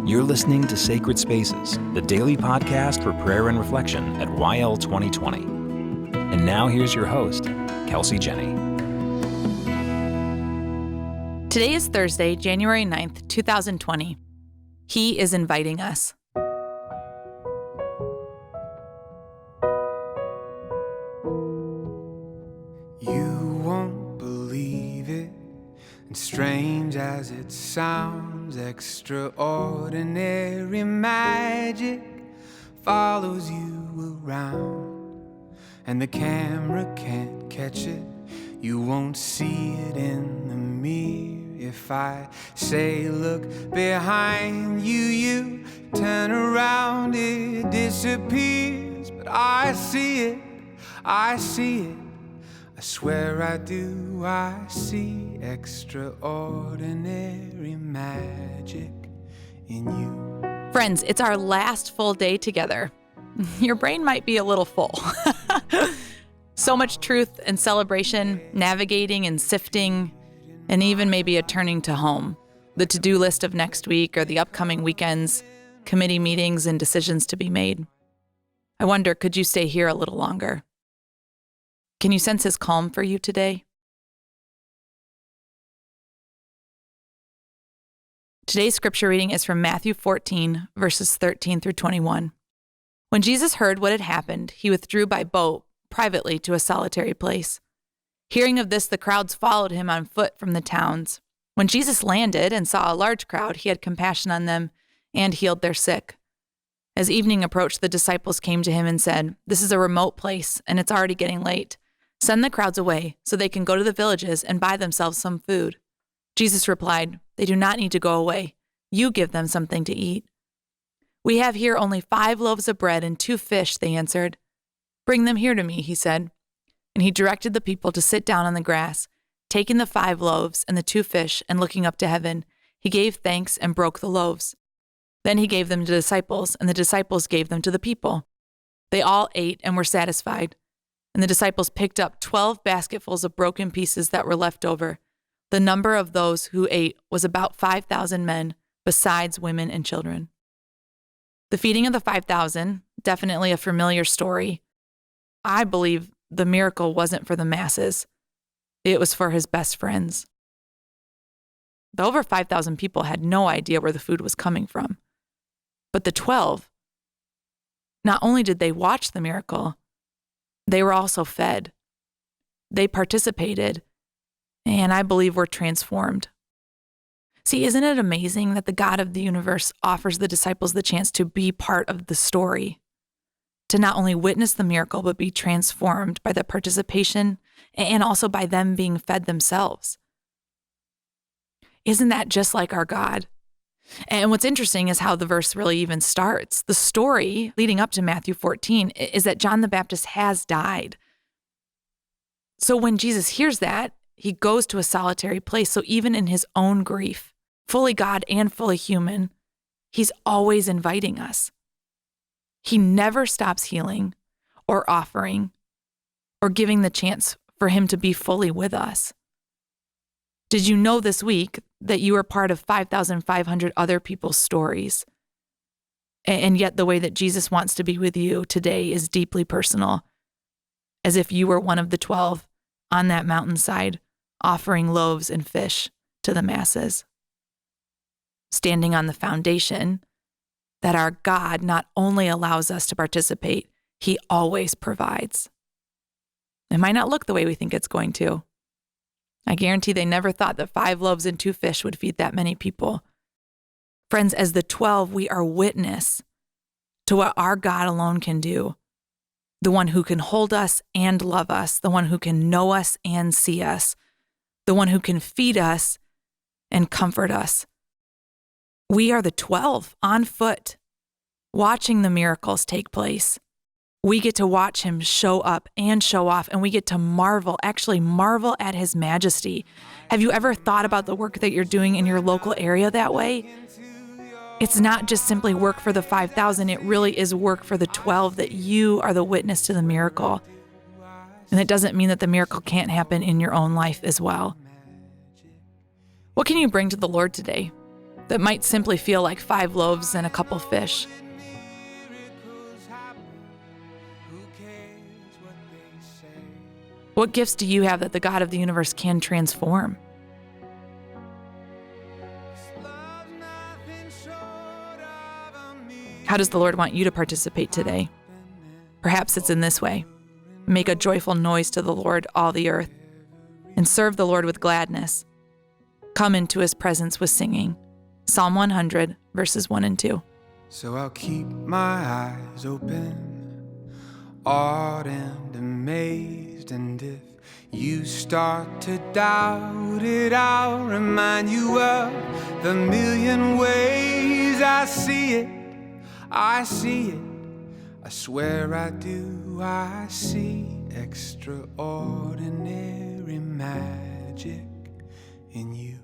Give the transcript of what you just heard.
You're listening to Sacred Spaces, the daily podcast for prayer and reflection at YL2020. And now here's your host, Kelsey Jenny. Today is Thursday, January 9th, 2020. He is inviting us. You won't believe it, and strange as it sounds, extraordinary magic follows you around, and the camera can't catch it. You won't see it in the mirror. If I say look behind you, you turn around, it disappears. But I see it, I see it, I swear I do. I see extraordinary magic in you. Friends, it's our last full day together. Your brain might be a little full. So much truth and celebration, navigating and sifting, and even maybe a turning to home. The to-do list of next week or the upcoming weekends, committee meetings and decisions to be made. I wonder, could you stay here a little longer? Can you sense his calm for you today? Today's scripture reading is from Matthew 14, verses 13 through 21. When Jesus heard what had happened, he withdrew by boat privately to a solitary place. Hearing of this, the crowds followed him on foot from the towns. When Jesus landed and saw a large crowd, he had compassion on them and healed their sick. As evening approached, the disciples came to him and said, "This is a remote place, and it's already getting late. Send the crowds away so they can go to the villages and buy themselves some food." Jesus replied, "They do not need to go away. You give them something to eat." "We have here only 5 loaves of bread and 2 fish," they answered. "Bring them here to me," he said. And he directed the people to sit down on the grass. Taking the 5 loaves and the 2 fish and looking up to heaven, he gave thanks and broke the loaves. Then he gave them to the disciples, and the disciples gave them to the people. They all ate and were satisfied. And the disciples picked up 12 basketfuls of broken pieces that were left over. The number of those who ate was about 5,000 men, besides women and children. The feeding of the 5,000, definitely a familiar story. I believe the miracle wasn't for the masses. It was for his best friends. The over 5,000 people had no idea where the food was coming from. But the 12, not only did they watch the miracle, they were also fed. They participated, and I believe were transformed. See, isn't it amazing that the God of the universe offers the disciples the chance to be part of the story? To not only witness the miracle, but be transformed by the participation and also by them being fed themselves. Isn't that just like our God? And what's interesting is how the verse really even starts. The story leading up to Matthew 14 is that John the Baptist has died. So when Jesus hears that, he goes to a solitary place. So even in his own grief, fully God and fully human, he's always inviting us. He never stops healing or offering or giving the chance for him to be fully with us. Did you know this week that you are part of 5,500 other people's stories? And yet the way that Jesus wants to be with you today is deeply personal, as if you were one of the 12 on that mountainside, offering loaves and fish to the masses. Standing on the foundation that our God not only allows us to participate, he always provides. It might not look the way we think it's going to. I guarantee they never thought that 5 loaves and 2 fish would feed that many people. Friends, as the 12, we are witness to what our God alone can do. The one who can hold us and love us, the one who can know us and see us, the one who can feed us and comfort us. We are the 12 on foot, watching the miracles take place. We get to watch him show up and show off, and we get to marvel at his majesty. Have you ever thought about the work that you're doing in your local area that way? It's not just simply work for the 5,000, it really is work for the 12, that you are the witness to the miracle. And it doesn't mean that the miracle can't happen in your own life as well. What can you bring to the Lord today? that might simply feel like 5 loaves and a couple fish. What gifts do you have that the God of the universe can transform? How does the Lord want you to participate today? Perhaps it's in this way. Make a joyful noise to the Lord, all the earth, and serve the Lord with gladness. Come into his presence with singing. Psalm 100, verses 1 and 2. So I'll keep my eyes open, awed and amazed, and if you start to doubt it, I'll remind you of the million ways I see it. I see it, I swear I do. I see extraordinary magic in you.